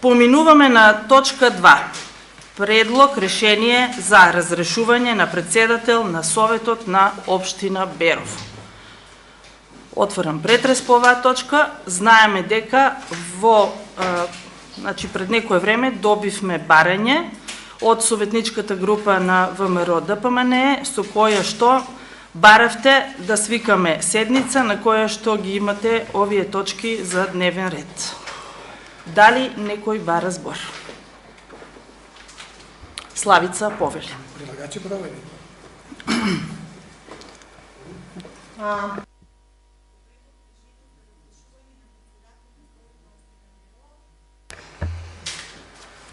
Поминуваме на точка 2. Предлог решение за разрешување на председател на Советот на Општина Беров. Отворам претрес по оваа точка. Знаеме дека пред некое време добивме барање од советничката група на ВМРО ДПМНЕ, со која што баравте да свикаме седница на која што ги имате овие точки за дневен ред. Дали некој бара збор? Славица повели. Прилагачи провери.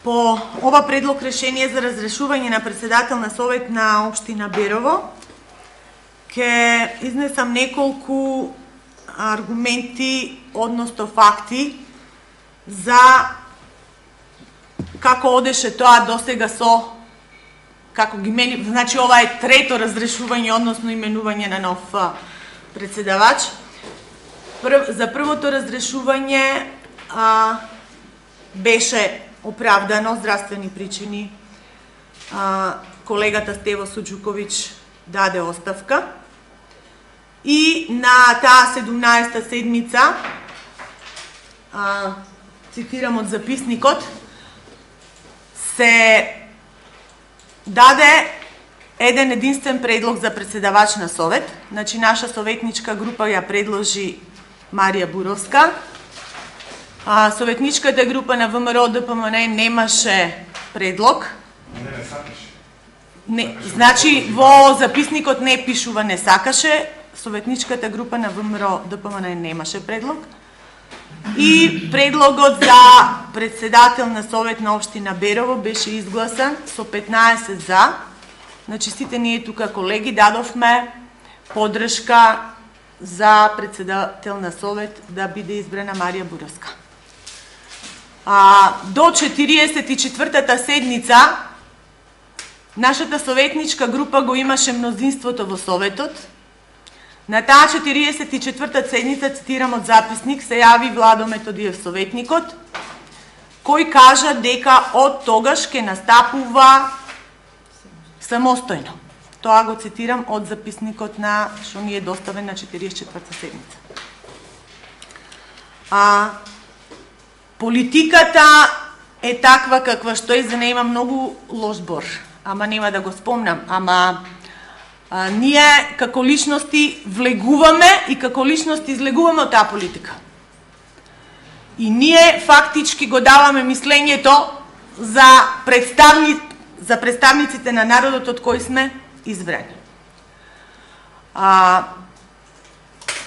По ова предлог решение за разрешување на председател на Совет на Општина Берово, ќе изнесам неколку аргументи, односно факти, за како одеше тоа досега со како ги мени, значи ова е трето разрешување, односно именување на нов председавач. За првото разрешување беше оправдано здравствени причини. Колегата Стево Суджуковиќ даде оставка и на таа 17-та седмица, цитирам од записникот, се даде еден единствен предлог за председавач на Совет. Значи, наша советничка група ја предложи Марија Буровска. Советничката група на ВМРО ДПМНЕ немаше предлог. Не, значи, во записникот не пишува не сакаше. Советничката група на ВМРО ДПМНЕ немаше предлог. И предлогот за председател на Совет на Општина Берово беше изгласан со 15 за. Значи, сите ние тука колеги дадовме поддршка за председател на Совет да биде избрана Марија Буровска. До 44-та седница нашата советничка група го имаше мнозинството во Советот. На таа 44-та седница, цитирам од записник, се јави Владо Методиев советникот, кој кажа дека од тогаш ќе настапува самостојно. Тоа го цитирам од записникот на што ни е доставен на 44-та седница. Политиката е таква каква што е, за неја има многу лош збор, ама нема да го спомнам, ние како личности влегуваме и како личности излегуваме од таа политика. И ние фактички го даваме мислењето за представниците на народот од кој сме избрани.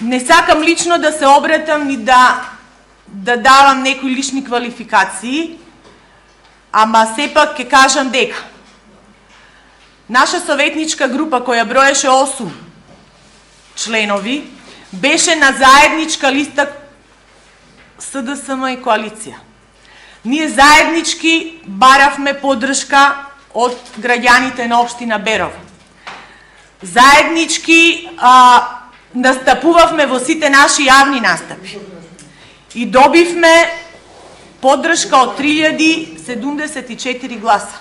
Не сакам лично да се обратам ни да давам некои лични квалификации, ама сепак ќе кажам дека наша советничка група, која броеше 8 членови, беше на заедничка листа СДСМ и коалиција. Ние заеднички баравме поддршка од граѓаните на Општина Берово. Заеднички настапувавме во сите наши јавни настапи. И добивме поддршка од 3074 гласа.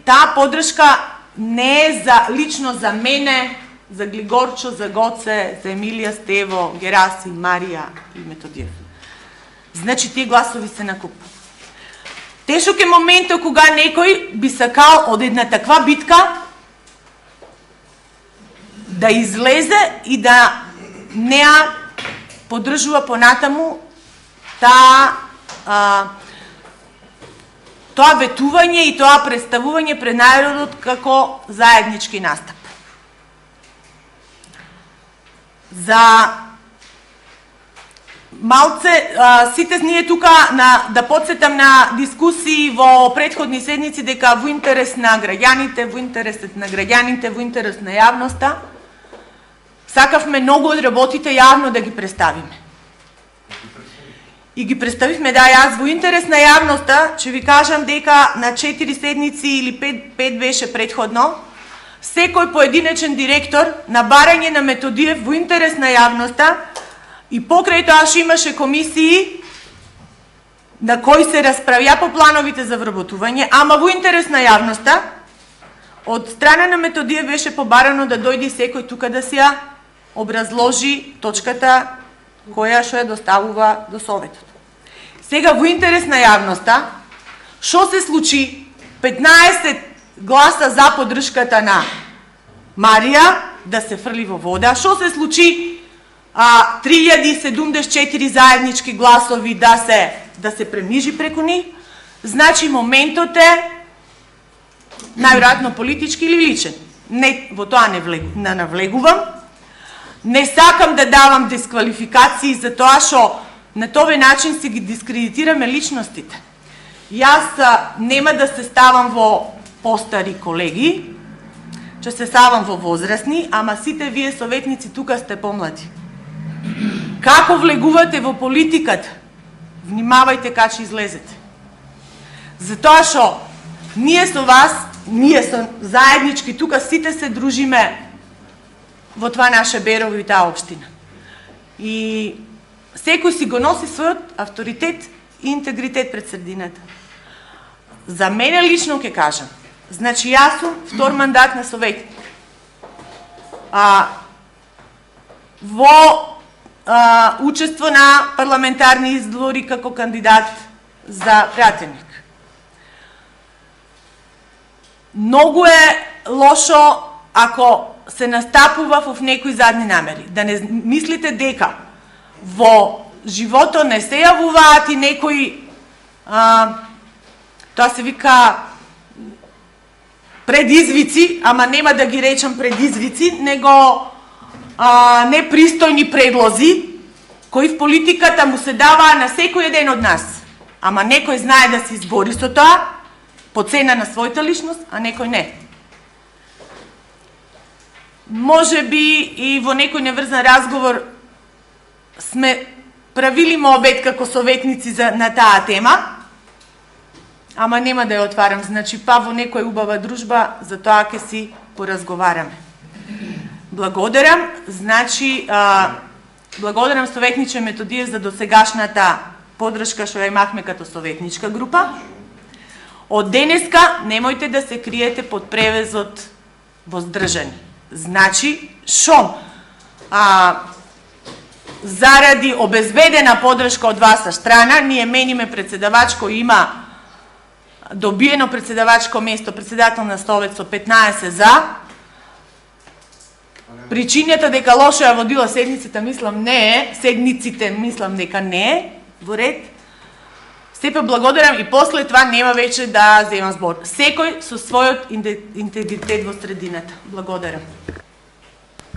Таа поддршка не е лично за мене, за Глигорчо, за Гоце, за Емилија, Стево, Гераси, Марија и Методиев. Значи, тие гласови се накуп. Тешок е моментот кога некој би сакал од една таква битка да излезе и да неа поддржува понатаму тоа ветување и тоа представување пред народот како заеднички настап. За малце, сите ние тука, да подсетам на дискусии во претходни седници, дека во интерес на граѓаните, во интерес на јавноста, сакавме многу од работите јавно да ги представиме. И ги представивме, да, јас во интерес на јавноста, ќе ви кажам дека на 4 седници или 5 беше предходно, секој поединечен директор на барање на Методиев во интерес на јавноста и покрај тоа што имаше комисии, на кој се расправја по плановите за вработување, ама во интерес на јавноста, од страна на Методија беше побарано да дојде секој тука да се образложи точката која што ја доставува до Советот. Сега, во интерес на јавноста, што се случи? 15 гласа за поддршката на Марија да се фрли во вода. Што се случи? 3074 заеднички гласови да се премнижи преку нив. Значи, моментот е најверојатно политички или личен. Не, во тоа не навлегувам. Не сакам да давам дисквалификации за тоа што на тој начин се ги дискредитираме личностите. Јас нема да се ставам во постари колеги, ќе се ставам во возрастни, ама сите вие советници тука сте помлади. Како влегувате во политиката? Внимавајте кога ќе излезете. Затоа што ние со вас, ние со заеднички тука сите се дружиме во това наше Берово и таа општина. И секој си го носи својот авторитет и интегритет пред средината. За мене лично ќе кажам, значи јас сум втор мандат на советник. Во учество на парламентарни избори како кандидат за пратеник. Многу е лошо ако се настапува во некои задни намери. Да не мислите дека во животот не се јавуваат и некои, тоа се вика предизвици, ама нема да ги речам предизвици, него непристојни предлози, кои в политиката му се даваа на секој еден од нас. Ама некој знае да се избори со тоа, по цена на својата личност, а некој не. Може би и во некој неврзан разговор сме правили мобет како советници на таа тема, ама нема да ја отварам. Значи, па во некоја убава дружба, за тоа ќе си поразговараме. Благодарам, значи, благодарам советниче Методиев за досегашната поддршка што ја имавме като советничка група. Од денеска немојте да се криете под превезот воздржани. Значи, шо? Заради обезбедена поддршка од ваша страна, ние мениме председавач кој има добиено председавачко место, председател на Совет со 15 за. Причината дека лошо ја водила седниците, мислам не е, седниците мислам дека не е, во ред. Сепак благодарам и после това нема веќе да земам збор. Секој со својот интегритет во средината. Благодарам.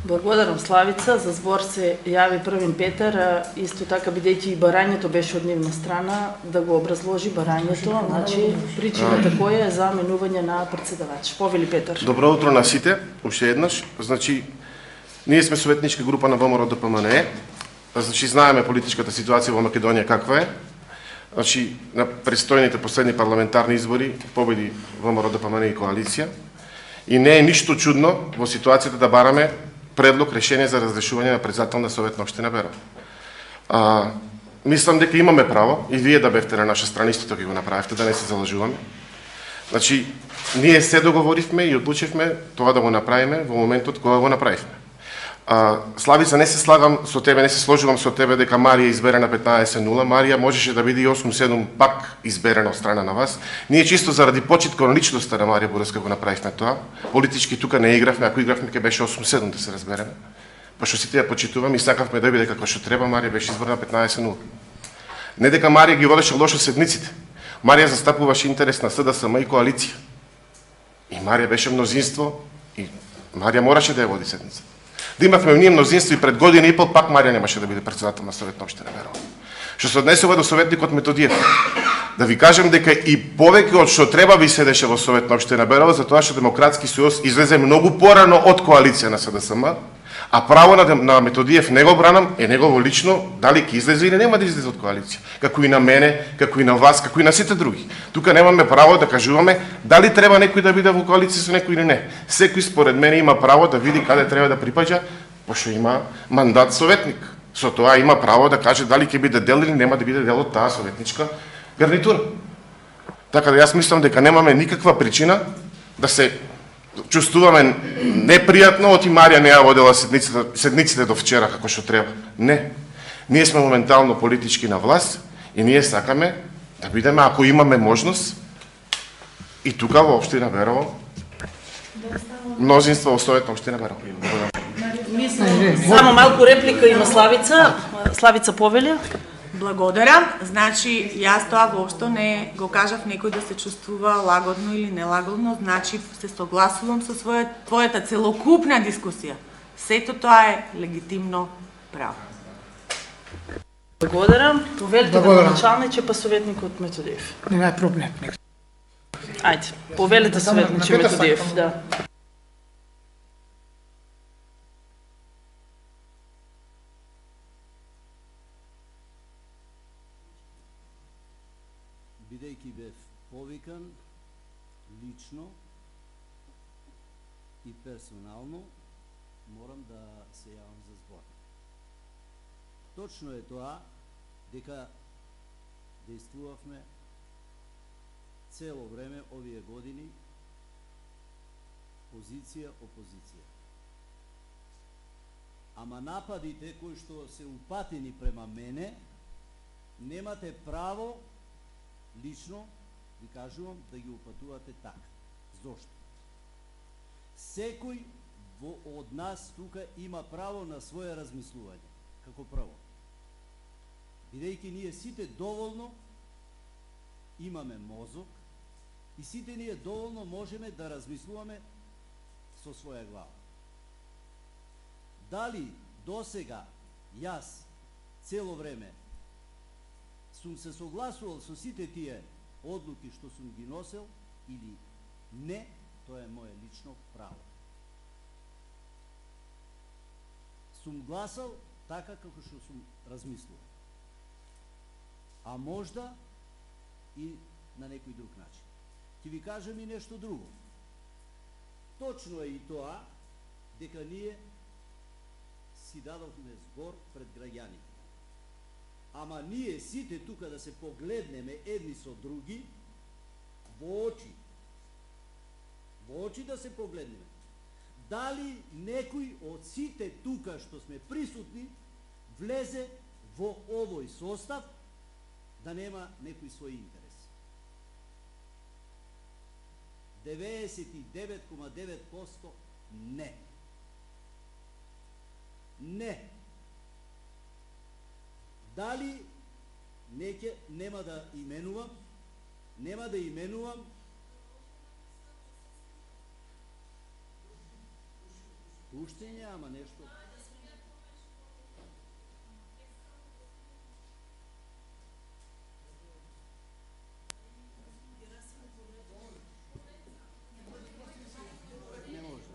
Благодарам, Славица. За збор се јави Првин Петар, исто така бидејќи и барањето беше од нивна страна, да го образложи барањето, значи причината која е за менување на председавач. Повели Петар. Добро утро на сите, уште еднаш. Значи, ние сме советничка група на ВМРО ДПМНЕ. Значи, знаеме политичката ситуација во Македонија каква е. Значи, на престојните последни парламентарни избори победи ВМРО ДПМНЕ и коалиција. И не е ништо чудно во ситуацијата да бараме предлог решение за разрешување на председател на Совет на општина Берово. Мислам дека имаме право и вие да бевте на наша страна, исто така го направивте, да не се залажуваме. Значи, ние се договоривме и одлучивме тоа да го направиме во моментот кога го направивме. Славица, не се слагам со тебе, не се сложувам со тебе дека Марија изберена 15-0. Марија можеше да биде и 8-7 пак изберена од страна на вас. Ние чисто заради почит кон личноста на Марија Борска го направивме тоа. Политички тука не игравме, ако игравме ќе беше 8-7 да се разбереме. Па што сите ја почитувам и сакавме да биде како што треба, Марија беше избрана 15-0. Не дека Марија ги водеше лошо седниците. Марија застапуваше интерес на СДСМ и коалиција. И Марија беше мнозинство и Марија мораше да ја води седница. Да имавме ние мнозинство и пред година и пол, пак Марија немаше да биде председател на Совет на општина Берово. Што се однесува до советникот Методиев, да ви кажам дека и повеќе од што треба ви седеше во Совет на општина Берово, затоа што Демократски сојуз излезе многу порано од коалиција на СДСМ, а право на Методиев не го бранам, е негово лично, дали ќе излезе или нема да излезе од коалиција. Како и на мене, како и на вас, како и на сите други. Тука немаме право да кажуваме дали треба некој да биде во коалиција со некој или не. Секој според мене има право да види каде треба да припаѓа, пошто има мандат советник. Со тоа има право да каже дали ќе биде дел или нема да биде дел од таа советничка гарнитура. Така да јас мислам дека немаме никаква причина да се чувствуваме непријатно оти Марија не ја водела седниците до вчера како што треба. Не. Ние сме моментално политички на власт и ние сакаме да бидеме, ако имаме можност, и тука во општина Берово, мнозинство во Советна општина Берово. Само малку реплика има Славица. Славица повели. Благодарам. Значи, јас тоа воопшто не го кажав некој да се чувствува лагодно или нелагодно, значи се согласувам со твојата целокупна дискусија. Сето тоа е легитимно право. Благодарам. Повелите да началниче, па советникот Методиев. Нема проблем. Ајде, повелите советниче Методиев, да. Бидејќи бев повикан лично и персонално, морам да се јавам за збор. Точно е тоа дека действувавме цело време овие години позиција-опозиција. Ама нападите кои што се упатени према мене, немате право лично, ви кажувам, да ги упатувате така. Зошто? Секој од нас тука има право на своје размислување, како прво. Бидејќи ние сите доволно имаме мозок и сите ние доволно можеме да размислуваме со своја глава. Дали досега јас цело време сум се согласувал со сите тие одлуки што сум ги носел или не, тоа е моје лично право. Сум гласал така како што сум размислувал. А можда и на некој друг начин. Ќе ви кажам и нешто друго. Точно е и тоа дека ние си дадовме збор пред граѓаните. Ама ние сите тука да се погледнеме едни со други во очи. Во очи да се погледнеме. Дали некој од сите тука што сме присутни влезе во овој состав да нема некој свој интерес. 99,9% не. Не. Дали нема да именувам уште ама нешто. Не може.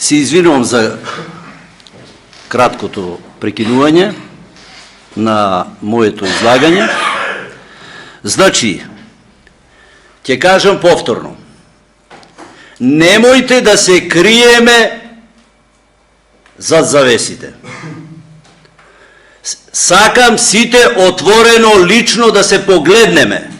Се извинувам за краткото прекинување на моето излагање. Значи, ќе кажам повторно. Немојте да се криеме зад завесите. Сакам сите отворено, лично да се погледнеме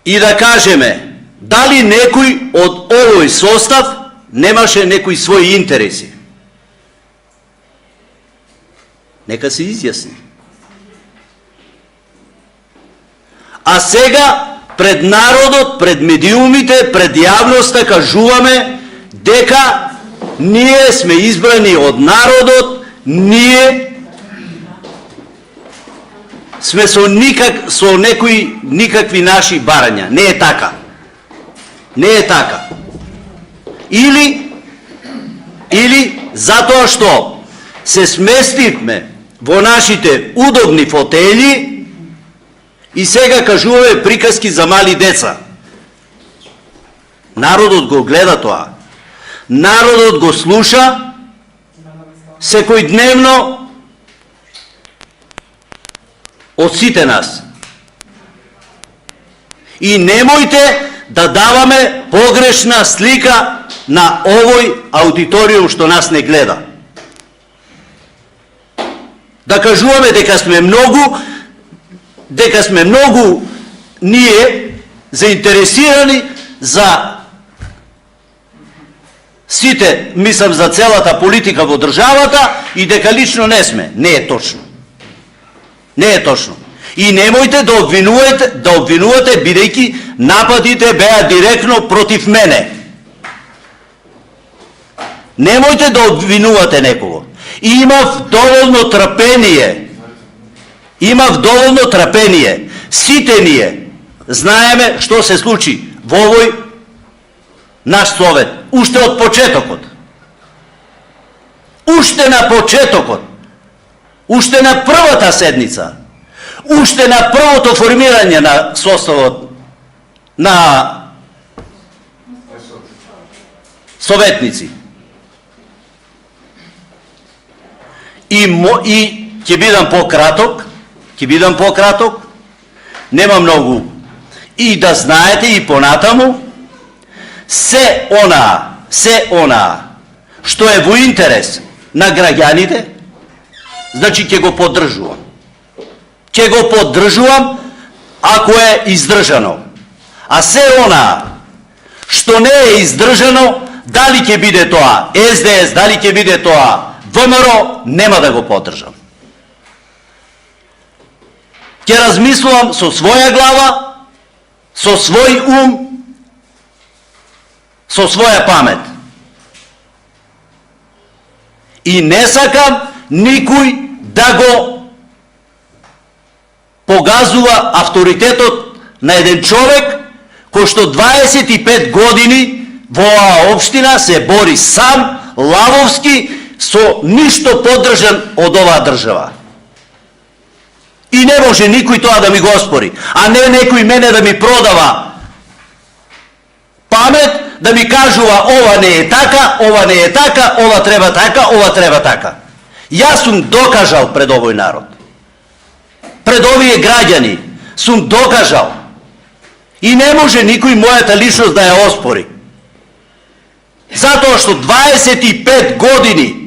и да кажеме дали некој од овој состав немаше некои своји интереси. Нека се изјасни. А сега пред народот, пред медиумите, пред јавноста кажуваме дека ние сме избрани од народот ние сме со никакви наши барања. Не е така. Не е така. Или затоа што се сместивме во нашите удобни фотели и сега кажуваме приказки за мали деца. Народот го гледа тоа. Народот го слуша секојдневно од сите нас. И немојте да даваме погрешна слика на овој аудиториум што нас не гледа. Да кажуваме дека сме многу ние заинтересирани за сите, мислам за целата политика во државата и дека лично не сме. Не е точно. Не е точно. И немојте да обвинувате, бидејќи нападите беа директно против мене. Немојте да обвинувате некого. Имав доволно трпение. Сите ние знаеме што се случи во овој наш совет. Уште од почетокот. Уште на почетокот. Уште на првата седница. Уште на првото формирање на составот на советници. И ќе бидам пократок, нема многу. И да знаете и понатаму, се она што е во интерес на граѓаните, значи ќе го поддржувам. Ќе го поддржувам ако е издржано. А се она што не е издржано, дали ќе биде тоа СДС, дали ќе биде тоа ВМРО, нема да го поддржам. Ќе размислувам со своја глава, со свој ум, со своја памет. И не сакам никој да го погазува авторитетот на еден човек кој што 25 години во оваа општина се бори сам, лавовски, со ништо поддржан од оваа држава. И не може никој тоа да ми го оспори, а не некој мене да ми продава памет, да ми кажува ова не е така, ова не е така, ова треба така, ова треба така. Јас сум докажал пред овој народ. Пред овие граѓани сум докажал. И не може никој мојата личност да ја оспори. Затоа што 25 години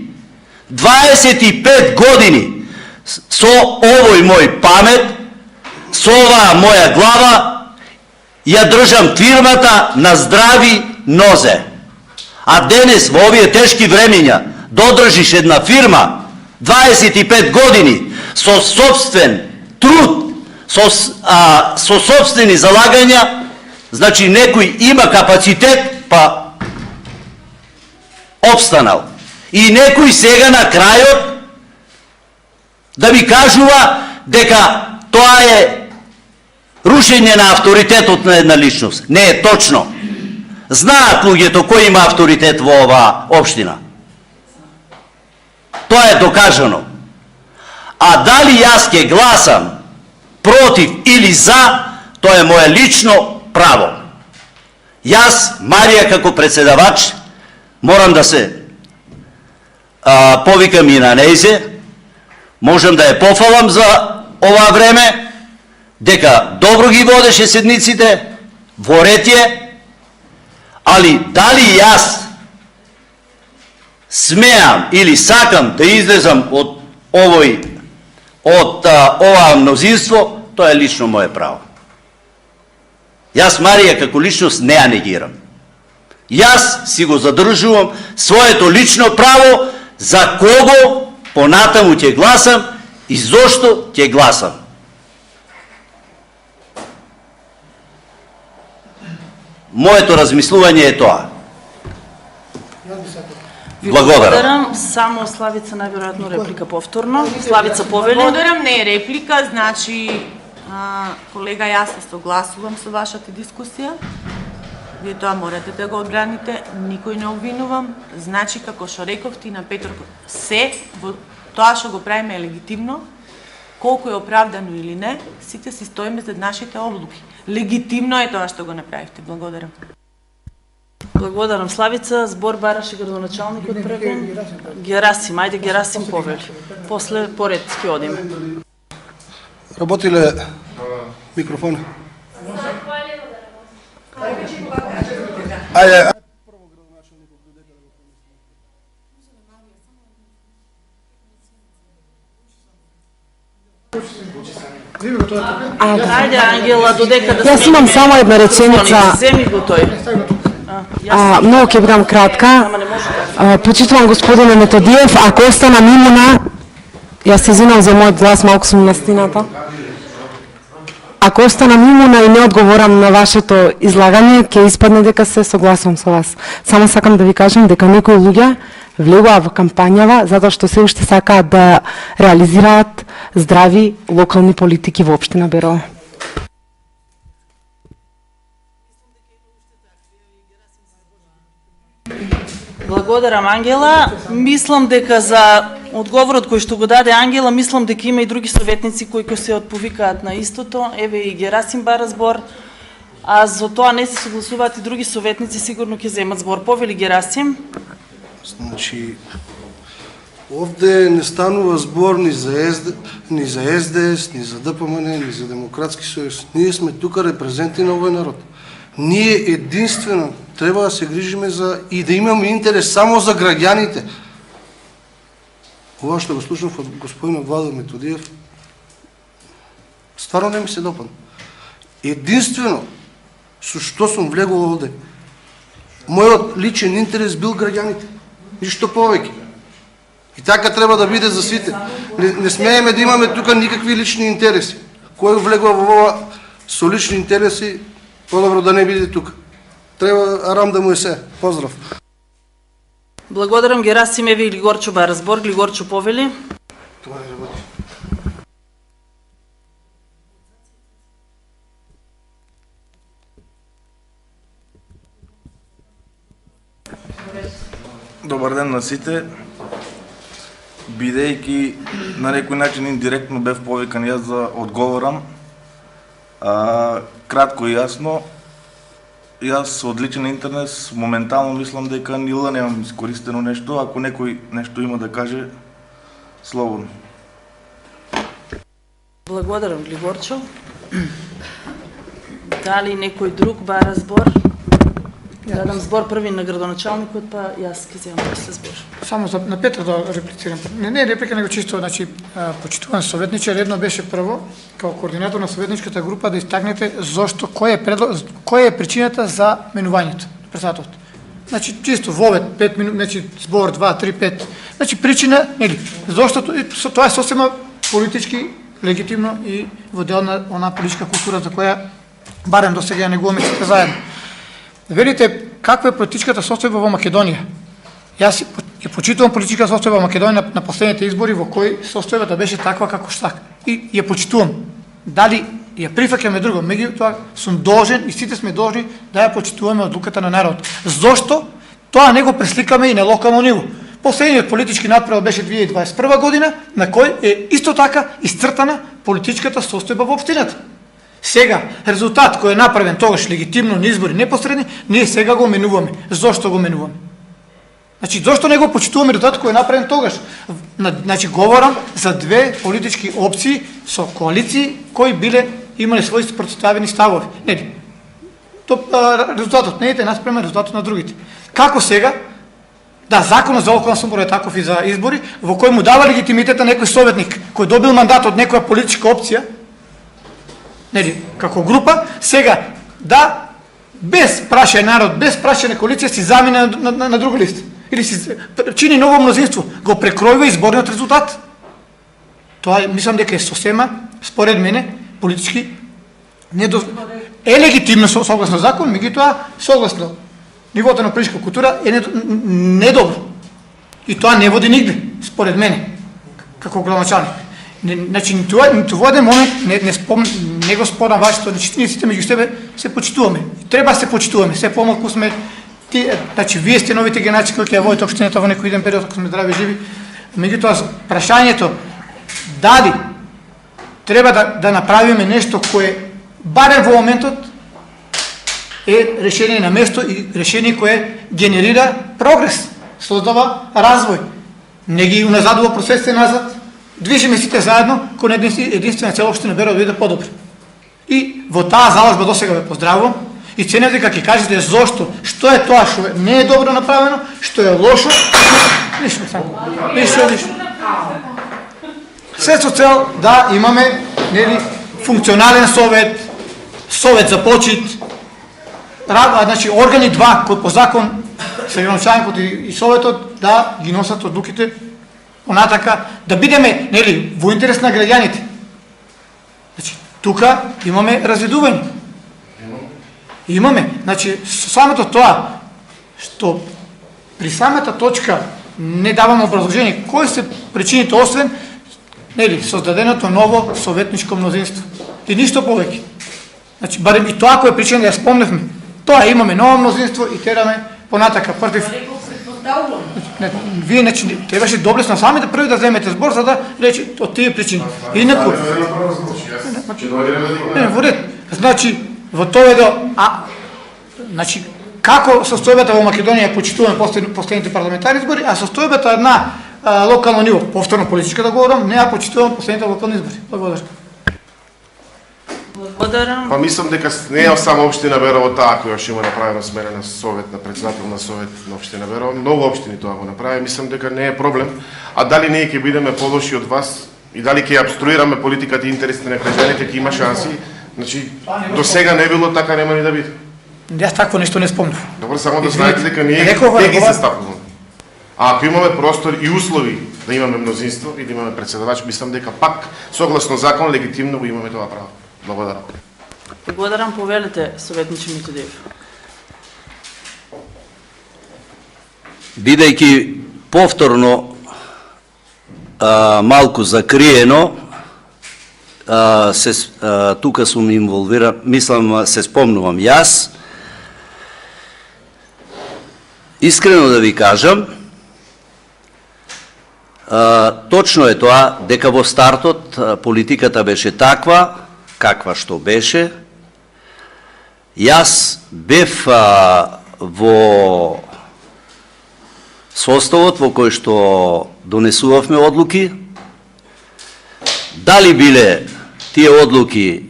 со овој мој памет, со оваа моја глава, ја држам фирмата на здрави нозе. А денес, во овие тешки времења, додржиш една фирма 25 години со собствен труд, со собствени залагања, значи некој има капацитет, па обстанал. И некој сега на крајот да ми кажува дека тоа е рушење на авторитетот на една личност. Не е точно. Знаат луѓето кој има авторитет во оваа општина. Тоа е докажано. А дали јас ќе гласам против или за, тоа е моје лично право. Јас, Марија, како председавач, морам да се повикам и на нејзе, можам да ја пофалам за ова време, дека добро ги водеше седниците, во ред е, али дали јас смеам или сакам да излезам од ова мнозинство, тоа е лично моје право. Јас Марија како личност не ја негирам. Јас си го задржувам своето лично право за кого понатаму ќе гласам и зошто ќе гласам. Моето размислување е тоа. Ви Благодарам. Само Славица најверојатно реплика повторно. Славица повели. Благодарам, не е реплика, значи колега, јас се согласувам со вашата дискусија. Вие тоа морате да го одбраните, никој не обвинувам. Значи, како што рековте на Петор, се во тоа што го правиме е легитимно, колку е оправдано или не, сите си стоиме зад нашите одлуки. Легитимно е тоа што го направивте. Благодарам. Благодарам, Славица. Збор бараше градоначалникот први. Герасим, ајде Герасим повели. После поред ќе одиме. Работи ли микрофон? Ајде. Ајде, Ангела, додека да Јас имам само една реченица. Земи го тој. Многу ќе бидам кратка. Почитувам господине Методиев, ако останам имуна, јас се извинам за мојот глас, малку сум настината. Ако останам имуна и не одговорам на вашето излагање, ќе испадне дека се согласувам со вас. Само сакам да ви кажам дека некои луѓе влегуваа во кампањава затоа што се уште сакаат да реализираат здрави локални политики во општина Берово. Благодарам, Ангела. Мислам дека за одговорот кој што го даде Ангела, мислам дека има и други советници кои се отповикаат на истото. Еве и Герасим бара збор. А за тоа не се согласуваат и други советници, сигурно ќе земат збор. Повели Герасим. Значи, овде не станува збор ни за СДС, ни за ДПМН, ни за Демократски сојуз. Ние сме тука репрезенти на овој народ. Ние единствено треба да се грижиме за и да имаме интерес само за граѓаните. Ова што го слушам од господинот Владо Методиев, стварно не ми се допадна. Единствено со што сум влегол овде, мојот личен интерес бил граѓаните. Ништо повеќе. И така треба да биде за сите. Не смееме да имаме тука никакви лични интереси. Кој влегува во ова со лични интереси, подобро да не биде тука. Треба арам да му е се. Поздрав. Благодарам, Герасим. Еве и Глигорчо бара збор. Глигорчо повели. Това не работи. Добар ден на сите. Бидејќи на некој начин индиректно бев повикан јас да одговорам, кратко и јасно, јас од личен интерес моментално мислам дека нила немам искористено нешто, ако некој нешто има да каже, слободно. Благодарам, Глигорчо. Дали некој друг бара збор? Дадам збор први на градоначалникот, па јас ќе земам после збор. Само на Петра да реплицирам. Не е реплика, него чисто, значи, почитуван советниче, редно беше прво, као координатор на советничката група, да истакнете зошто, која е причината за менувањето на председателот. Значи, чисто вовет, 5 минути, значи, збор, 2, 3, 5. Значи, причина, нели, зошто тоа е сосема политички, легитимно и во дел на она политичка култура за која барем до сега негуваме сите заедно. Велите, каква е политичката состојба во Македонија? Јас ја почитувам политичката состојба во Македонија на последните избори, во кои состојбата беше таква како што и ја почитувам. Дали ја прифаќаме друго, меѓутоа сум должен и сите сме должни да ја почитуваме одлуката на народот. Зошто? Тоа не го пресликаме и на локално ниво. Последниот политички надпревар беше 2021 година, на кој е исто така исцртана политичката состојба во општината. Сега, резултат кој е направен тогаш легитимно на избори непосредни, ние сега го менуваме. Зошто го менуваме? Значи, зошто не го почитуваме резултат кој е направен тогаш? Значи, говорам за две политички опции со коалиции кои биле имале своји спротивени ставови. Не, резултатот не е наспремен резултатот на другите. Како сега? Да, законот за локална самоуправа е таков и за избори, во кој му дава легитимитет на некој советник кој добил мандат од некоја политичка опција, нели, како група, сега да без прашање народ, без прашање коалиција си замине на друга листа или си чини ново мнозинство, го прекројува изборниот резултат. Тоа мислам дека е сосема, според мене, политички е легитимно согласно закон, меѓутоа согласно нивото на политичка култура е недобро. И тоа не води нигде, според мене, како градоначалник. Значи, ниту во еден момент не го спорам вашето, значи, ние сите меѓу себе се почитуваме. Треба да се почитуваме, се помалку сме, значи, вие сте новите генерации кои ќе ја водите општината во некој еден период, ако сме здрави живи. Меѓутоа, прашањето, дали треба да направиме нешто кое, барем во моментот, е решение на место и решение кое генерира прогрес, создава развој, не ги уназадува процесите назад, движиме сите заедно кон единствена цел општина Берово да биде подобро. И во таа заложба досега ве поздравувам и ценам дека ќе кажете зошто, што е тоа што не е добро направено, што е лошо, ништо. Се со цел да имаме функционален совет, совет за почит, значи органи два кои по закон се градоначалникот и советот да ги носат одлуките понатака, да бидеме во интерес на граѓаните. Значи тука имаме разведување. Имаме, значи самото тоа што при самата точка не даваме образложение кои се причините освен создаденото ново советничко мнозинство. И ништо повеќе. Значи барем и тоа кој е причина да ја спомневме. Тоа имаме ново мнозинство и тераме понатака против. Вие трябваше доблесно самите први да вземете збор за да рече од тие причини. Инаку во ред. Значи во тоа значи како состојбата во Македонија почитуваме последните парламентарни избори, а состојбата на локално ниво, повторно политичка да говорам, не ја почитувам последните локални избори. Благодарам. Благодарам. Па мислам дека не е само општина Берово таа која што има направено смена на совет, на председател на совет на општина Берово. Многу општини тоа го направи. Мислам дека не е проблем. А дали ние ќе бидеме полоши од вас и дали ќе обструираме политиката и интересите на граѓаните, ќе има шанси. Значи, до сега не било така, нема ни да биде. Јас такво нешто не спомнав. Добро, само да знаете дека ние ги се стапуваме. А ако имаме простор и услови да имаме мнозинство и да имаме председавач, мислам дека пак согласно закон легитимно го имаме тоа право. Благодарам. Благодарам, повелете, советниче Митодиев. Бидејќи повторно малку закриено, тука сум инволвиран, мислам, се спомнувам јас. Искрено да ви кажам, точно е тоа дека во стартот политиката беше таква, каква што беше. Јас бев во составот во кој што донесувавме одлуки. Дали биле тие одлуки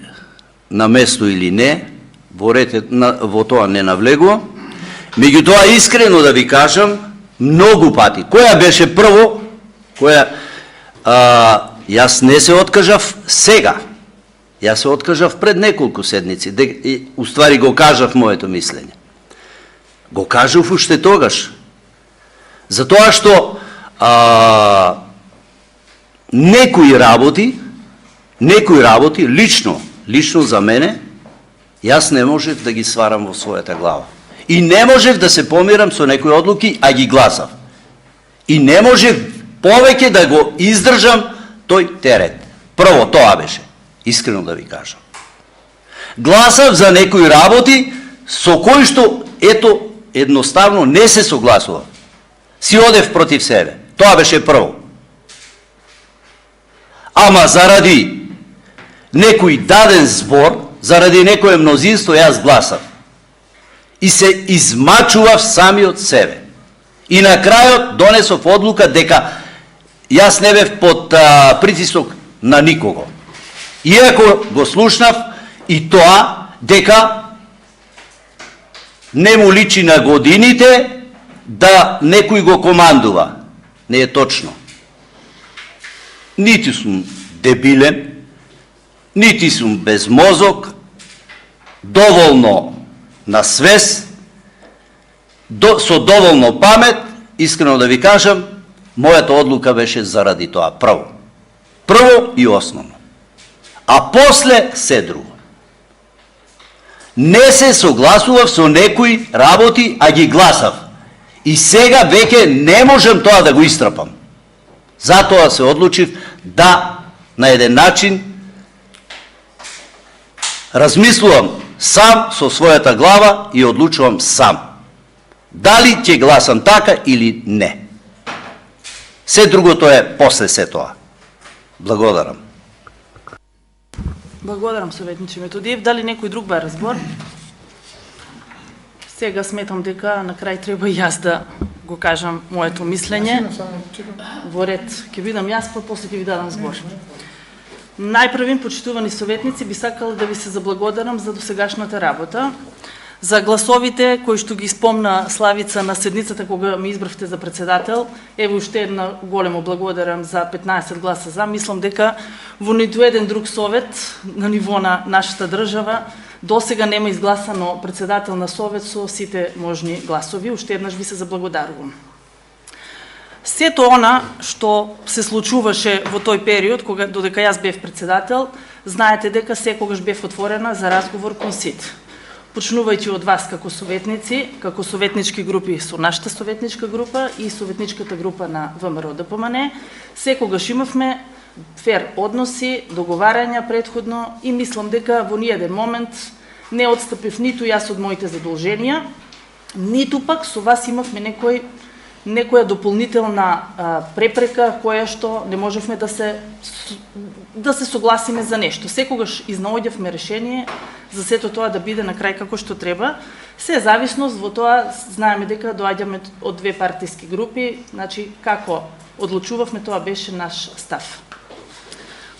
на место или не, во тоа не навлегувам. Меѓутоа, искрено да ви кажам, многу пати, која беше прво, јас не се откажав сега. Јас се откажав пред неколку седмици, уствари го кажав моето мислење. Го кажав уште тогаш. Затоа што некои работи, лично за мене, јас не можев да ги сварам во својата глава. И не можев да се помирам со некои одлуки, а ги гласав. И не можев повеќе да го издржам тој терет. Прво тоа беше, искрено да ви кажам. Гласав за некои работи со кои што, ето, едноставно не се согласував. Си одев против себе. Тоа беше прво. Ама заради некој даден збор, заради некое мнозинство, јас гласав. И се измачував самиот себе. И на крајот донесов одлука дека јас не бев под притисок на никого. Иако го слушнав и тоа дека не му личи на годините да некој го командува. Не е точно. Нити сум дебилен, нити сум без мозок, доволно на свест, со доволно памет, искрено да ви кажам, мојата одлука беше заради тоа. Прво и основно. А после се друго. Не се согласував со некои работи, а ги гласав. И сега веќе не можем тоа да го истрапам. Затоа се одлучив да на еден начин размислувам сам со својата глава и одлучувам сам. Дали ќе гласам така или не. Се другото е после се тоа. Благодарам. Благодарам, советниче Методиев. Дали некој друг ба разбор? Сега сметам дека на крај треба и јас да го кажам моето мислење. Во ред, ќе видам јас, па после ќе ви дадам збор. Најпрвим, почитувани советници, би сакала да ви се заблагодарам за досегашната работа, за гласовите кои што ги спомна Славица на седницата кога ме избравте за председател. Ево уште една големо благодарам за 15 гласа за. Мислам дека во ниту еден друг совет на ниво на нашата држава досега нема изгласано председател на совет со сите можни гласови. Уште еднаш ви се заблагодарувам. Сето она што се случуваше во тој период, кога додека јас бев председател, знаете дека секогаш бев отворена за разговор кон сите. Почнувајќи од вас како советници, како советнички групи со нашата советничка група и советничката група на ВМРО ДПМН, секогаш имавме фер односи, договарања претходно и мислам дека во ниеден момент не отстапив ниту јас од моите задолженија, ниту пак со вас имавме некоја дополнителна препрека која што не можевме да се согласиме за нешто. Секогаш изнаоѓавме решение за сето тоа да биде на крај како што треба. Се зависност во тоа знаеме дека доаѓаме од две партиски групи, значи како одлучувавме тоа беше наш став.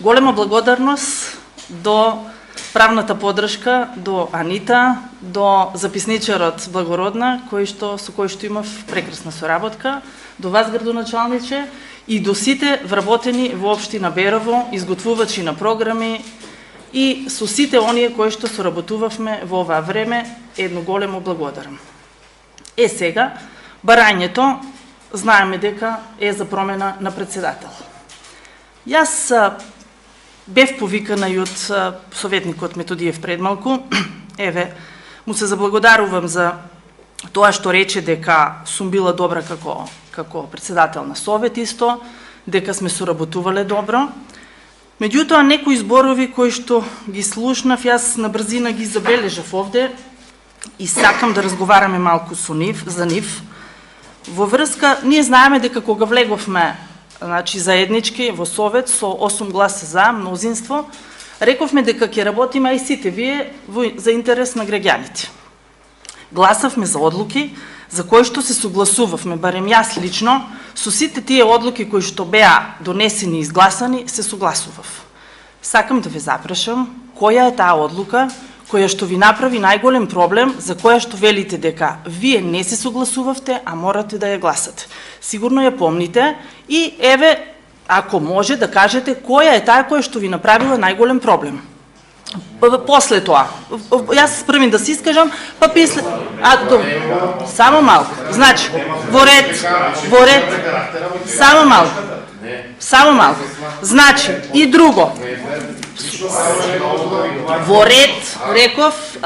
Голема благодарност до правната поддршка, до Анита, до записничарот Благородна, со кој што имав прекрасна соработка, до вас, градоначалниче, и до сите вработени во општина Берово, изготвувачи на програми и со сите оние кои што соработувавме во оваа време, едно големо благодарам. Сега, барањето, знаеме дека е за промена на председател. Јас бев повикана и од советникот Методиев пред малку. Еве, му се заблагодарувам за тоа што рече дека сум била добра како председател на совет исто, дека сме соработувале добро. Меѓутоа, некои зборови кои што ги слушнав, јас на брзина ги забележав овде и сакам да разговараме малку за нив. Во врска, ние знаеме дека кога влеговме заеднички во совет со 8 гласа за, мнозинство, рековме дека ќе работиме и сите вие за интерес на граѓаните. Гласавме за одлуки за кои што се согласувавме, барем јас лично, со сите тие одлуки кои што беа донесени и изгласани, се согласував. Сакам да ве запрашам, која е таа одлука која што ви направи најголем проблем, за која што велите дека вие не се согласувавте, а морате да ја гласате. Сигурно ја помните и еве, ако може да кажете која е таа која што ви направила најголем проблем. После тоа, јас првин да се искажам, па писле... Само малку. Значи, во ред, само малку. Значи, и друго. Во ред, реков,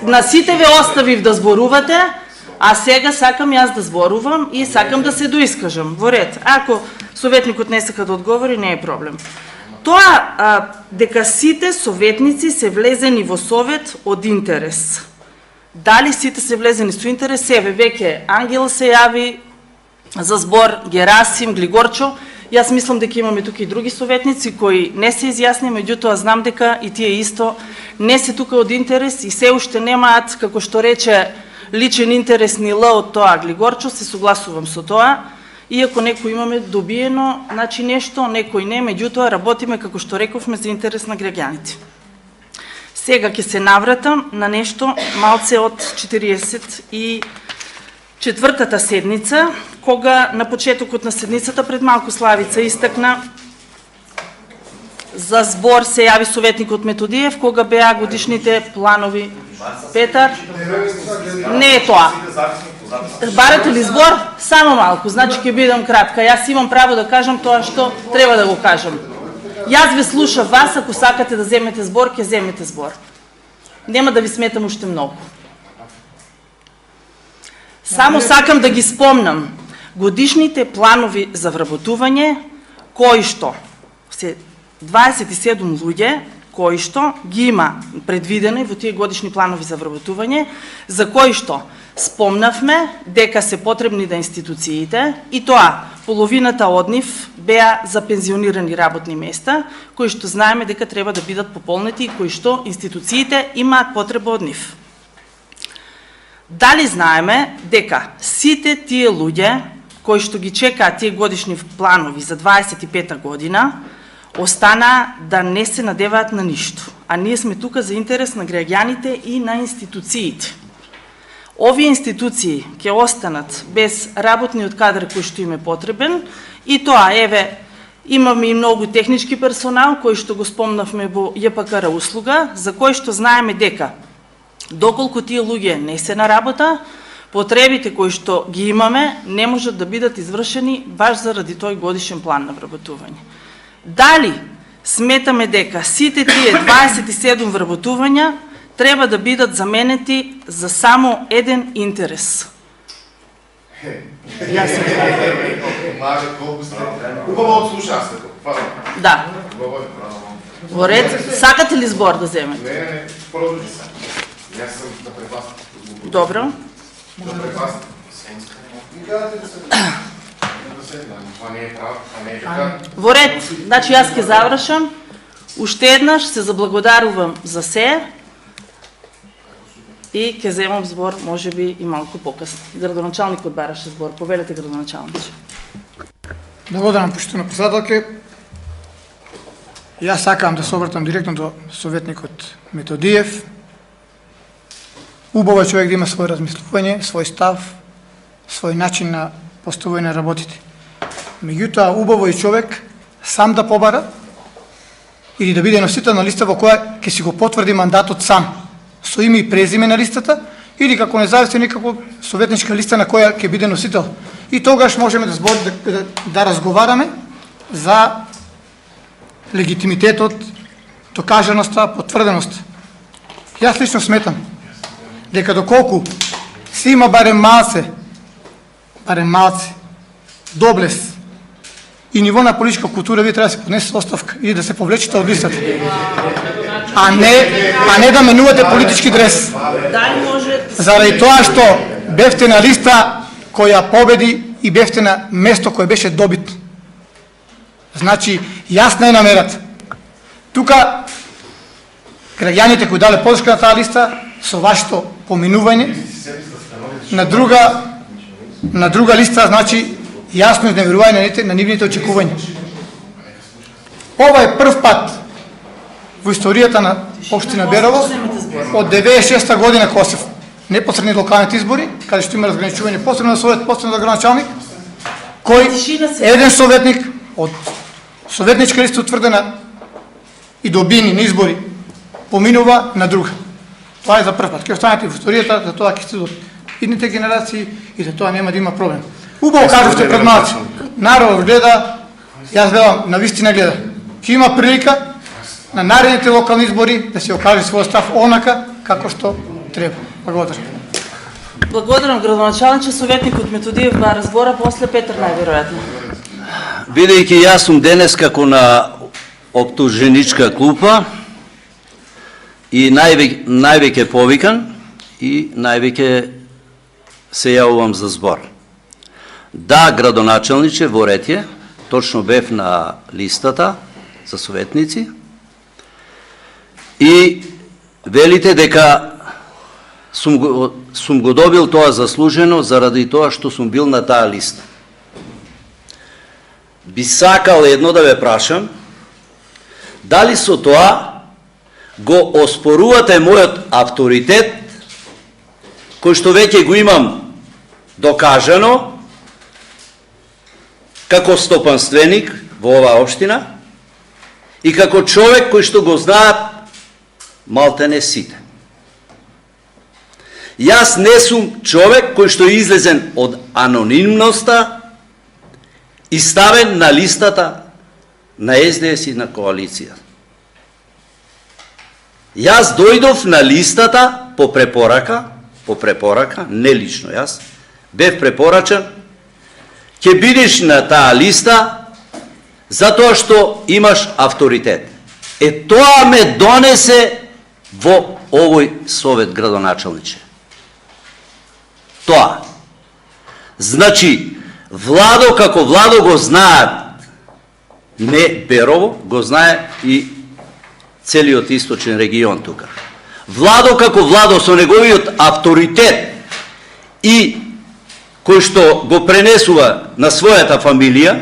на сите ве оставив да зборувате, а сега сакам јас да зборувам и сакам да се доискажам. Во ред. Ако советникот не сака да одговори, не е проблем. Тоа дека сите советници се влезени во совет од интерес. Дали сите се влезени со интерес? Еве, веќе Ангел се јави за збор, Герасим, Глигорчо. Јас мислам дека имаме тука и други советници кои не се изјасни, меѓутоа знам дека и тие исто не се тука од интерес и се уште немаат, како што рече, личен интерес ни Л од тоа Глигорчо, се согласувам со тоа. Иако некој имаме добиено, значи нешто, некој не, меѓутоа работиме, како што рековме, за интерес на граѓаните. Сега ќе се навратам на нешто малце од 44-та седница, кога на почетокот на седницата пред малку Славица истакна за збор се јави советникот Методиев, кога беа годишните планови. Петар? Не е тоа. Барате ли збор? Само малку, значи ќе бидам кратка. Јас имам право да кажам тоа што треба да го кажам. Јас ве слушав вас, ако сакате да земете збор, ќе земете збор. Нема да ви сметам уште многу. Само сакам да ги спомнам. Годишните планови за вработување, кои што се 27 луѓе, кои што ги има предвидено во тие годишни планови за вработување, за кои што спомнавме дека се потребни да институциите, и тоа половината од нив беа за пензионирани работни места, кои што знаеме дека треба да бидат пополнети и кои што институциите имаат потреба од нив. Дали знаеме дека сите тие луѓе кои што ги чекаат тие годишни планови за 25-та година, остана да не се надеваат на ништо. А ние сме тука за интерес на граѓаните и на институциите. Овие институции ќе останат без работниот кадар кој што им е потребен, и тоа, еве, имаме и многу технички персонал, кој што го спомнавме во ЈПКР услуга, за кој што знаеме дека, доколку тие луѓе не се на работа, потребите кои што ги имаме не можат да бидат извршени баш заради тој годишен план на вработување. Дали сметаме дека сите тие 27 вработувања треба да бидат заменети за само еден интерес? Убаво отслушав се. Да. Во ред, сакате ли збор да земете? Не, продолжи се. Јас сум да препастам. Добро. Да препастам. Това не е право, това не е така. Во ред, значи јас ќе завршам. Уште еднаш се заблагодарувам за се и ќе земам збор, можеби и малку покасно. Градоначалникот бараше збор. Повелете, градоначалниче. Благодарам, почитувана председателке. Јас сакам да се обратам директно до советникот Методиев. Убаво е човек да има свој размислување, свој став, свој начин на поставување на работите. Меѓутоа, убаво е човек сам да побара или да биде носител на листа во која ќе си го потврди мандатот сам, со име и презиме на листата, или како независен никако советничка листа на која ќе биде носител. И тогаш можеме да разговараме за легитимитетот, докажаноста, потврденоста. Јас лично сметам дека доколку се има барем малце доблес и ниво на политичка култура, вие треба да се поднесете оставка или да се повлечете од листата. А не да менувате политички дрес. Заради тоа што бевте на листа која победи и бевте на место кое беше добит. Значи, јасна е намерата. Тука граѓаните кои дале подршка на таа листа со вашето поминување на друга листа, значи јасно изневерување на нивните очекувања. Ова е прв пат во историјата на општина Берово од 96-та година кога се непосредни локалните избори, каде што има разграничување посебно на совет, посебно на градоначалник, кој еден советник од советничка листа утврдена и добини на избори поминува на друга. Това е за прв пат. Ке останете в историјата, за тоа ќе се до идните генерации и за тоа нема да има проблем. Убаво кажувате пред малци. Народ гледа, јас велам, на вистина гледа. Ќе има прилика на наредните локални избори да се окаже свој став онака како што треба. Благодарам. Благодарам, градоначалниче. Советникот Методиев ба разбора, после Петар најверојатно. Бидејќи јас сум денес како на оптуженичка клупа и највеќе повикан и највеќе се јавувам за збор. Да, градоначалниче, во ред, точно бев на листата за советници и велите дека сум го добил тоа заслужено заради тоа што сум бил на таа листа. Би сакал едно да ве прашам, дали со тоа го оспорувате мојот авторитет, кој што веќе го имам докажано како стопанственик во оваа општина и како човек кој што го знаат малтене сите. Јас не сум човек кој што е излезен од анонимноста и ставен на листата на СДС и на коалиција. Јас дојдов на листата по препорака, не лично јас, бев препорачан, ќе бидеш на таа листа затоа што имаш авторитет. Тоа ме донесе во овој совет градоначалниче. Тоа. Значи, Владо како Владо го знаат, не Берово, го знае и целиот источен регион тука. Владо како Владо со неговиот авторитет и кој што го пренесува на својата фамилија,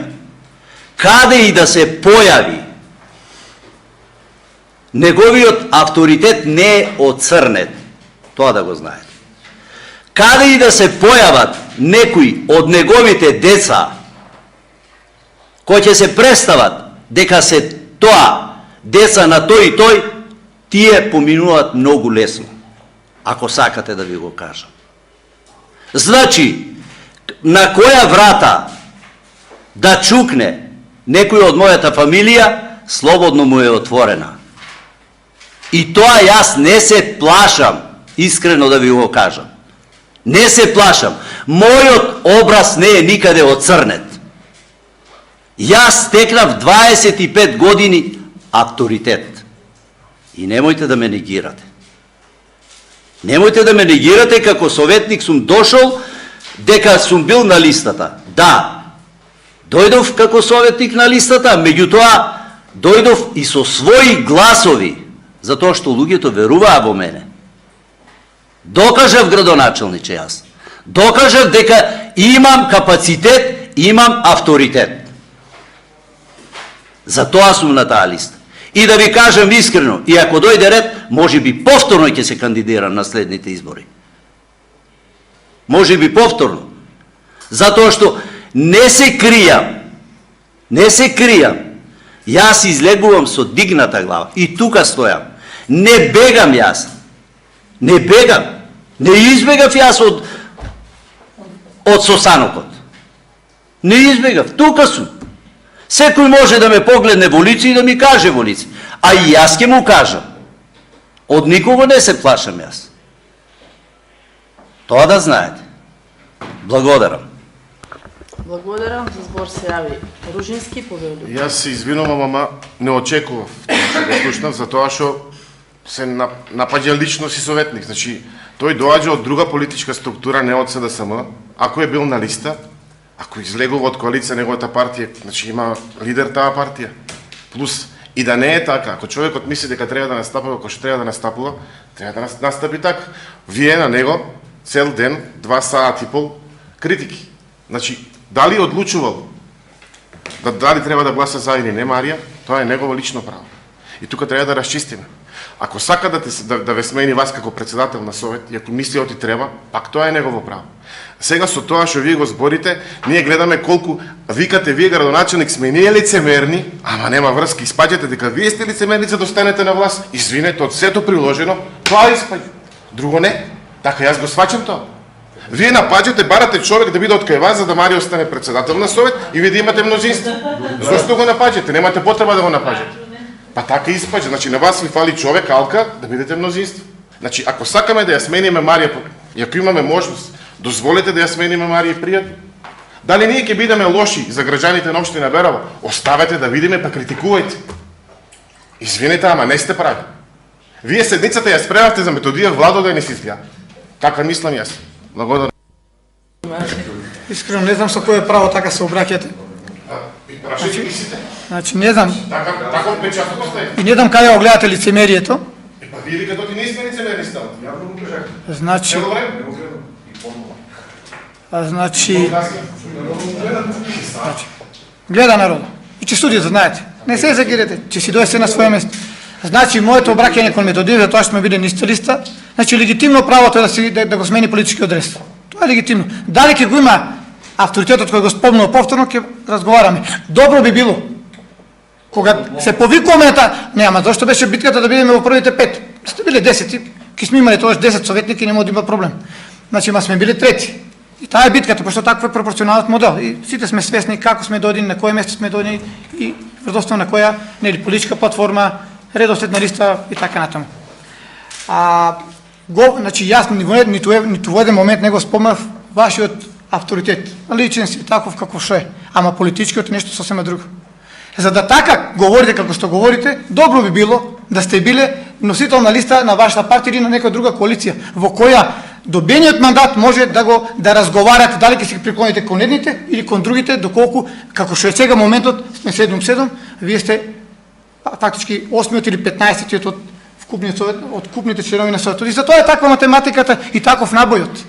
каде и да се појави, неговиот авторитет не е оцрнет. Тоа да го знаете. Каде и да се појават некои од неговите деца, кои ќе се представат дека се тоа деца на тој и тој, тие поминуваат многу лесно, ако сакате да ви го кажам. Значи, на која врата да чукне некој од мојата фамилија, слободно му е отворена. И тоа јас не се плашам, искрено да ви го кажам. Не се плашам. Мојот образ не е никаде оцрнет. Јас стекнав 25 години авторитет. И немојте да ме негирате. Немојте да ме негирате како советник сум дошол дека сум бил на листата. Да, дојдов како советник на листата, меѓутоа дојдов и со своји гласови, затоа што луѓето веруваа во мене. Докажав градоначалниче јас. Докажав дека имам капацитет, имам авторитет. Затоа сум на таа листа. И да ви кажам искрено, и ако дојде ред, може би повторно ќе се кандидирам на следните избори. Може би повторно. Затоа што не се кријам. Не се кријам. Јас излегувам со дигната глава. И тука стојам. Не бегам јас. Не бегам. Не избегав јас од сосанокот. Не избегав. Тука сум. Секој може да ме погледне во лице и да ми каже во лице. А и јас ќе му кажам. Од никого не се плашам јас. Тоа да знаете. Благодарам. Благодарам. За збор се јави Ружински, повелувај. Јас се извинувам, ама не очекував да го слушнав, затоа што се напаѓа лично си советник. Значи, тој доаѓа од друга политичка структура, не од СДСМ. Ако е бил на листа, ако излегува од коалиција неговата партија, значи има лидер таа партија. Плюс, и да не е така, ако човекот мисли дека треба да настапува како што треба да настапува, треба да настапи така. Вие на него цел ден, 2 сати и пол, критики. Значи, дали одлучувал дали треба да гласа за или не Марија, тоа е негово лично право. И тука треба да расчистиме. Ако сака да ве смени вас како председател на совет, и ако мисли оти треба, пак тоа е негово право. Сега со тоа што вие го зборите, ние гледаме колку викате вие градоначалник сме ние лицемерни, ама нема врска, испаѓате дека вие сте лицемерни за да останете на власт. Извинете, од сето приложено, тоа испаѓа. Друго не. Така јас го сваќам тоа. Вие напаѓате, барате човек да биде од кај вас за да Марија остане председател на совет и вие да имате мнозинство. Зошто го напаѓате? Немате потреба да го напаѓате. Па така испаѓа. Значи на вас ви фали човек, алка, да бидете мнозинство. Значи ако сакаме да ја смениме Марија, и ако имаме можност, дозволете да ја смениме Марија пријатно. Дали ние ќе бидеме лоши за граѓаните на општина Берово? Оставете да видиме, па критикувајте. Извинете, ама не сте прави. Вие седницата ја спремавте за Методија Владо да не си изгледа. Така мислам јас. Благодарам. Искрено не знам со кое право така се обраќате. Прашајте мислите. Значи не знам. Така печатот остаje. И не знам каде го гледате лицемерието. Па вие като ти не сме лицемери стават. Јавно го кажах. Значи Цело време. значи гледа народ. И че студиото знаете. Не се загирете, че си дојде се на своје место. Значи моето обраќање кон Методиев за тоа што сме биде ниста листа, значи легитимно правото е да го смени политички адрес. Тоа е легитимно. Дали ќе го има авторитетот кој го спомнува повторно, ќе разговараме. Добро би било кога се повикуваме на таа, не, ама зашто беше битката да бидеме во првите 5? Сте биле 10, ќе сме имале тогаш 10 советники и не може да има проблем. Значи, ма сме биле трети. И таа е битката, пошто таков е пропорционалниот модел. И сите сме свесни како сме дојдени, на кое место сме дојдени и вредосно на која нели политичка платформа, редослед на листа и така натаму. Значи јас ниту во еден момент не го спомнав вашиот авторитет. Личен си таков како што е, ама политичкиот е нешто сосема друго. За да така говорите како што говорите, добро би било да сте биле носител на листа на вашата партија или на некоја друга коалиција, во која добениот мандат може да разговарате дали ќе се приклоните кон едните или кон другите, доколку, како што е сега моментот, сме 7-7, вие сте фактички 8 или 15 од вкупниот совет, од купните членови на советот. И затоа е таква математиката и таков набојот.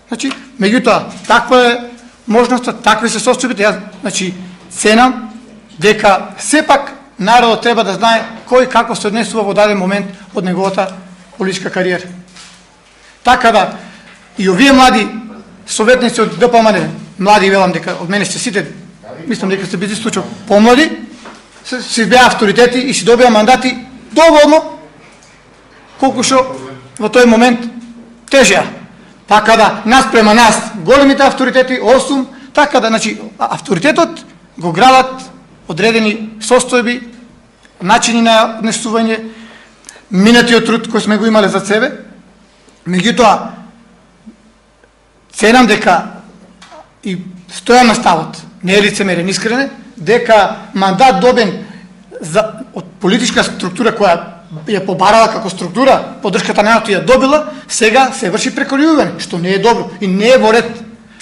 Значи, меѓутоа, таква е можноста, такви се состојбите. Јас, значи, ценам дека сепак народот треба да знае кој како се однесува во даден момент од неговата политичка кариера. Така да, и овие млади советници од ДПМН, млади велам дека од мене сте сите, мислам дека сте били случај помлади, си беа авторитети и си добија мандати доволно колку што во тој момент тежеа. Така да, нас према нас, големите авторитети, 8, така да, значи, авторитетот го градат одредени состојби, начини на однесување, минатиот труд кој сме го имале за себе. Меѓутоа, ценам дека и стојам на ставот, не е лицемерен, искрене, дека мандат добен од политичка структура која ја побарала како структура, поддршката на ја добила, сега се врши прекројување, што не е добро и не е во ред.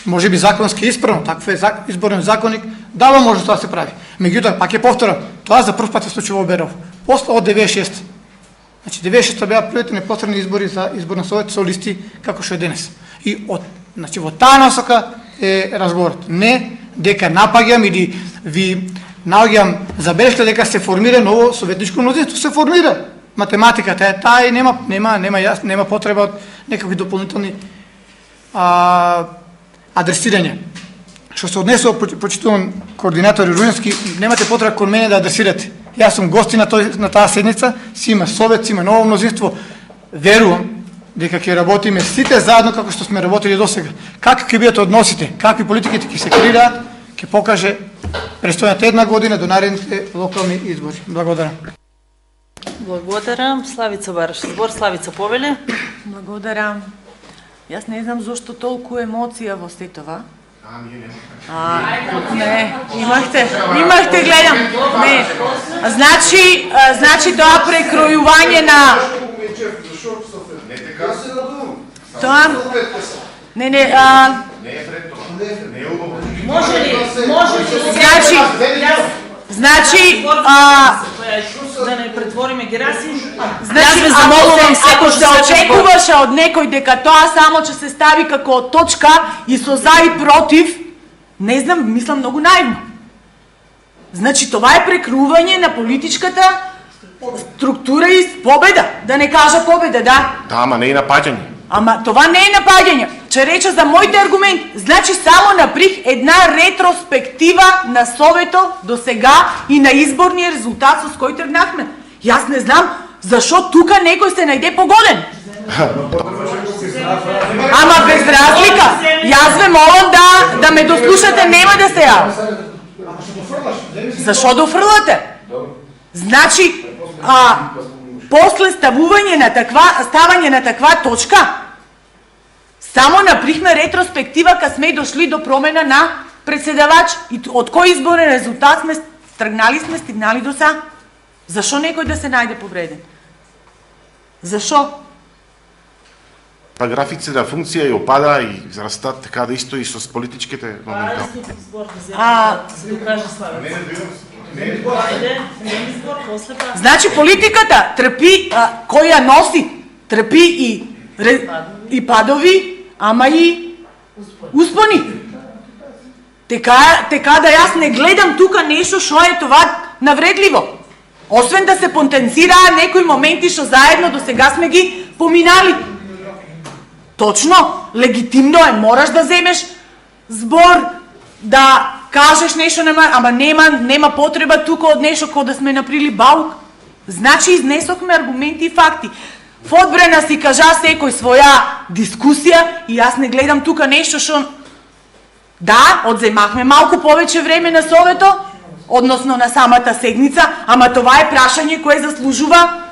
Може би законски исправно, таков е изборен законник, дава може тоа се прави. Меѓутоа, пак ја повторам, тоа за прв пат се случува во Беров, после од 96. Значи, 96 беа првите непосредни избори за изборен совет со листи како што е денес. И значи, во таа насока е разговорот. Не дека напаѓам или ви наоѓам забелешка дека се формира ново советничко мнозинство, се формира. Математиката е таа и нема потреба од некакви дополнителни адресирање. Што се однесува, почитувам координатор Ружински, немате потреба кон мене да адресирате. Јас сум гости на таа седница, си има совет, си има ново мнозинство. Верувам дека ќе работиме сите заедно како што сме работили досега. Какви ќе бидат односите, какви политиките ќе се креираат, ќе покаже престојната една година до наредните локални избори. Благодарам. Благодарам. Славица Бараш. Збор Славица Повеле. Благодарам. Јас не знам зошто толку емоција во сетова. Не, имахте, гледам. Не. Значи тоа прекројување на тоа не може ли? Значи да не претвориме Гераси. Значи ако се очекуваше од некој дека тоа само ќе се стави како точка и со за и против, не знам, мислам многу наивно. Значи това е прекрување на политичката структура и победа, да не кажа победа, да. Да, ама не и напаѓање. Ама това не е напаѓање. Че рече за моите аргументи. Значи само направих една ретроспектива на совето до сега и на изборния резултат со кој тргнахме. Јас не знам зашо тука некој се најде погоден. Ама без разлика. Јас ве молам да ме дослушате, нема да се јавам. Зашо да фрлате? Значи, после ставање на таква точка, само направихме ретроспектива кога сме дошли до промена на председавач и од кој изборен резултат сме стигнали до са. Зашо некој да се најде повреден? Зашо? Па графиците на функција и опада и зарастат така да исто и со политичките моментално. Значи политиката трпи, кој ја носи, трпи и падови, ама и успони. Така да јас не гледам тука нешто што е това навредливо. Освен да се потенцираат некои моменти што заедно до сега сме ги поминали. Точно, легитимно е, мораш да земеш збор, да кажеш нешто, ама нема потреба тука од нешто кој да сме направили баук. Значи изнесохме аргументи и факти. В одбрана си кажа секој своја дискусија и јас не гледам тука нешто што... Да, одземахме малку повеќе време на совето, односно на самата седница, ама това е прашање кое заслужува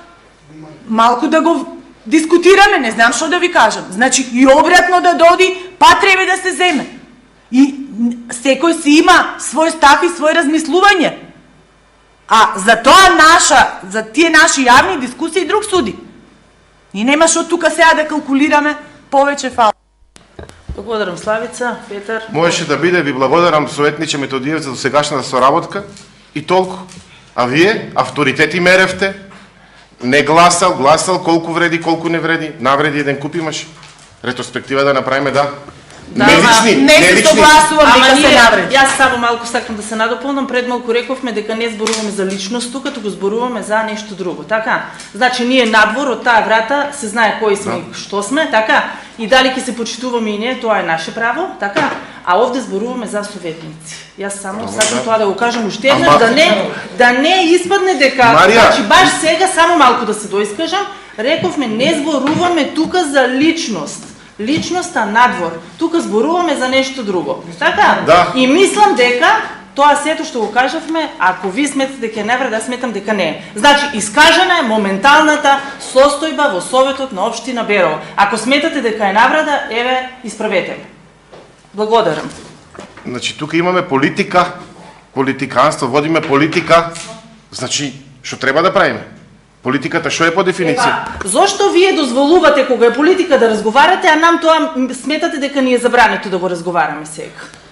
малку да го дискутираме, не знам што да ви кажам. Значи и обратно да доди, па треба да се земе. И секој си има свој став и свој размислување. А за тие наши јавни дискусии друг суди. И нема што тука сега да калкулираме повеќе фал. Благодарам, Славица. Петар? Можеше да биде, ви благодарам, советниче Методиев, за досегашната соработка и толку. А вие авторитети меревте, не гласал, колку вреди, колку не вреди, навреди еден куп имаш. Ретроспектива да направиме, да. Да, не лични, не се лични. согласувам дека се навреди. Јас само малку сакам да се надополнам, пред малку рековме дека не зборуваме за личност, тука го зборуваме за нешто друго, така? Значи ние надвор од таа врата се знае кои сме и што сме, така? И дали ќе се почитуваме и не, тоа е наше право, така? А овде зборуваме за советници. Јас само сакам тоа да го кажам уште еднаш, да не испадне дека, Марија, значи баш сега само малку да се доискажам, рековме не зборуваме тука за личност. Личноста надвор. Тука зборуваме за нешто друго. Така? Да. И мислам дека тоа сето што го кажавме, ако ви сметате дека е навреда, да сметам дека не е. Значи, искажана е моменталната состојба во Советот на општина Берово. Ако сметате дека е навреда, еве, исправете ме. Благодарам. Значи, тука имаме политика, политиканство, водиме политика. Значи, што треба да правиме? Политиката што е по дефиниција? Зошто вие дозволувате кога е политика да разговарате, а нам тоа сметате дека ни е забрането да го разговараме сега?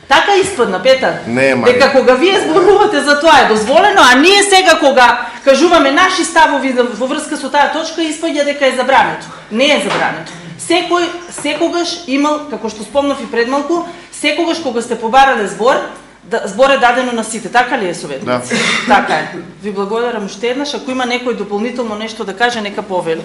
Така испадна, Петар. Не, Марија. Дека кога вие зборувате за тоа е дозволено, а ние сега кога кажуваме наши ставови во врска со таа точка, испаѓа дека е забрането. Не е забрането. Секој секогаш имал, како што спомнав и пред малку, секогаш кога сте побарале збор е дадено на сите, така ли е, советници? Да. Така е. Ви благодарам уште еднаш, ако има некој дополнително нешто да каже, нека повели.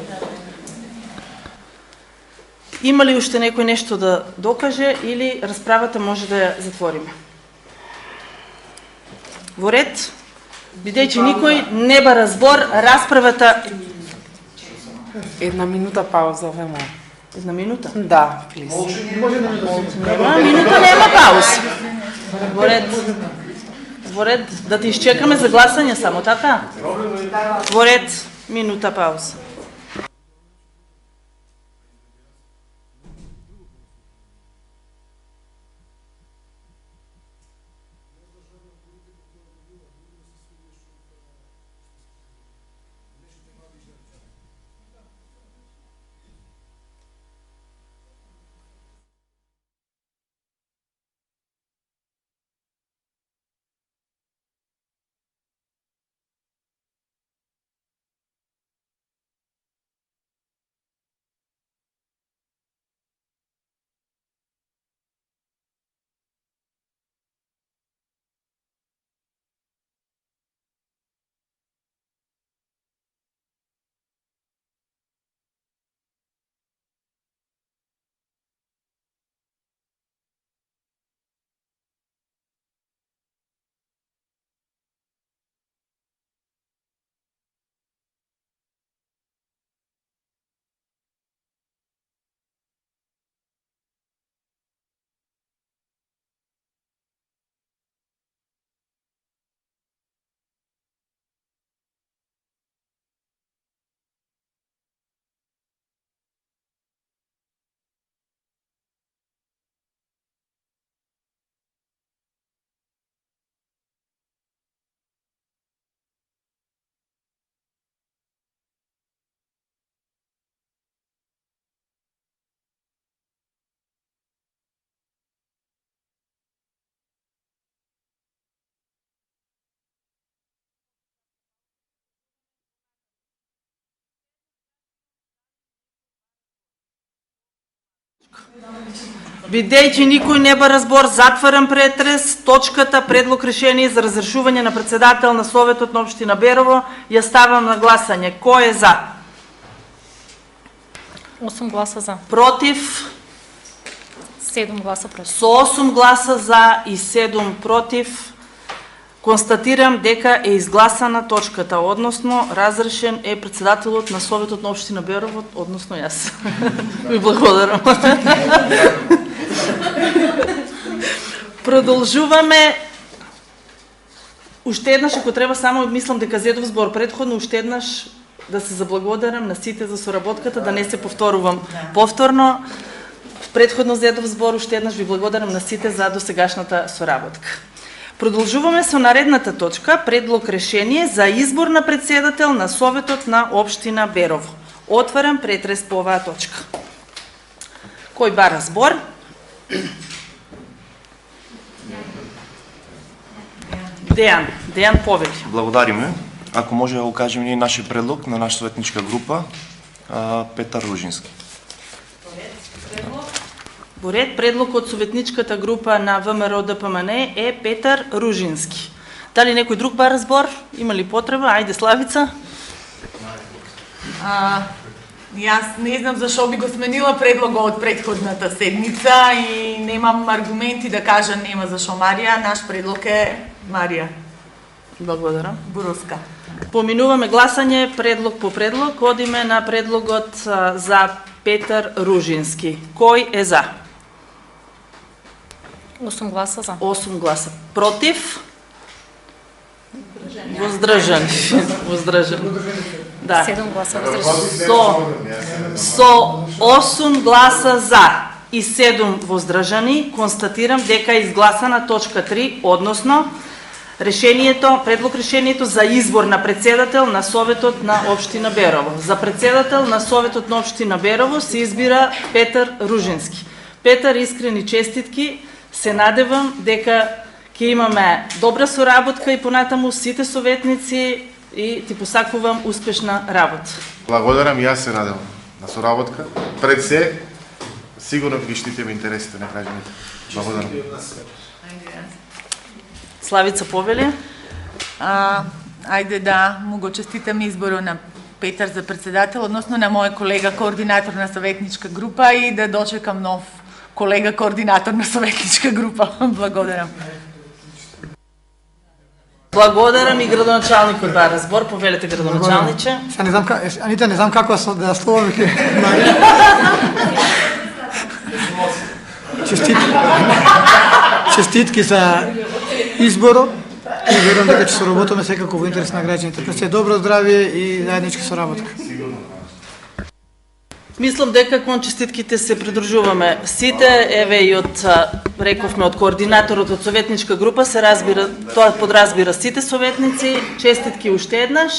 Има ли уште некој нешто да докаже или расправата може да ја затвориме? Во ред, бидејќи никој не бара збор, расправата... Една минута пауза, вемо. Една минута? Да, плиз. Нема минута, нема пауз. Во ред, да ти изчекаме за гласање само, така? Во ред, минута пауз. Бидејќи никој не бара збор, затварам претрес. Точката предлог решение за разрешување на председател на Советот на општина Берово ја ставам на гласање. Кој е за? 8 гласа за. Против? 7 гласа против. Со 8 гласа за и 7 против, констатирам дека е изгласана точката, односно разрешен е председателот на Советот на општина Берово, односно јас. Ви благодарам. Продолжуваме. Уште еднаш, ако треба, само мислам дека зедов збор предходно, уште еднаш да се заблагодарам на сите за соработката, да не се повторувам повторно. Предходно зедов збор, уште еднаш ви благодарам на сите за досегашната соработка. Продолжуваме со наредната точка, предлог решение за избор на председател на Советот на Општина Берово. Отварам претрес по оваа точка. Кој бара збор? Дејан Повели. Благодариме. Ако може да го кажем ние нашиот предлог на наша советничка група, Петар Ружински. Боред, предлог од советничката група на ВМРО ДПМН е Петар Ружински. Дали некој друг бара збор? Има ли потреба? Ајде, Славица. Јас не знам зашо би го сменила предлогот од предходната седница и немам аргументи да кажам нема зашо Марија. Наш предлог е Марија Благодарам. Буровска. Поминуваме гласање предлог по предлог. Одиме на предлогот за Петар Ружински. Кој е за? 8 гласа за. 8 гласа. Против? Воздржани. Да. 7 гласа воздржани. Со 8 гласа за и 7 воздржани, констатирам дека е изгласана точка 3, односно предлог решението за избор на председател на Советот на Општина Берово. За председател на Советот на Општина Берово се избира Петар Ружински. Петар, искрени честитки, се надевам дека ќе имаме добра соработка и понатаму сите советници и ти посакувам успешна работа. Благодарам, јас се надевам на соработка. Пред се, сигурно ги штитиме интересите на граѓаните. Благодарам. Славица Повели. Ајде да му го честитам изборот на Петар за председател, односно на мој колега координатор на советничка група и да дочекам нов колега координатор на советничка група. Благодарам. Благодарам и градоначалникот бара збор. Повелете, градоначалниче. Сега не знам Анита, не знам како да словам ке Честитки за изборот и верувам дека ќе соработиме секако во интерес на граѓаните. Пред се добро здравје и заедничка соработка. Мислам дека кон честитките се придружуваме сите, еве и од рековме од координаторот од советничка група се разбира, тоа подразбира сите советници. Честитки уште еднаш.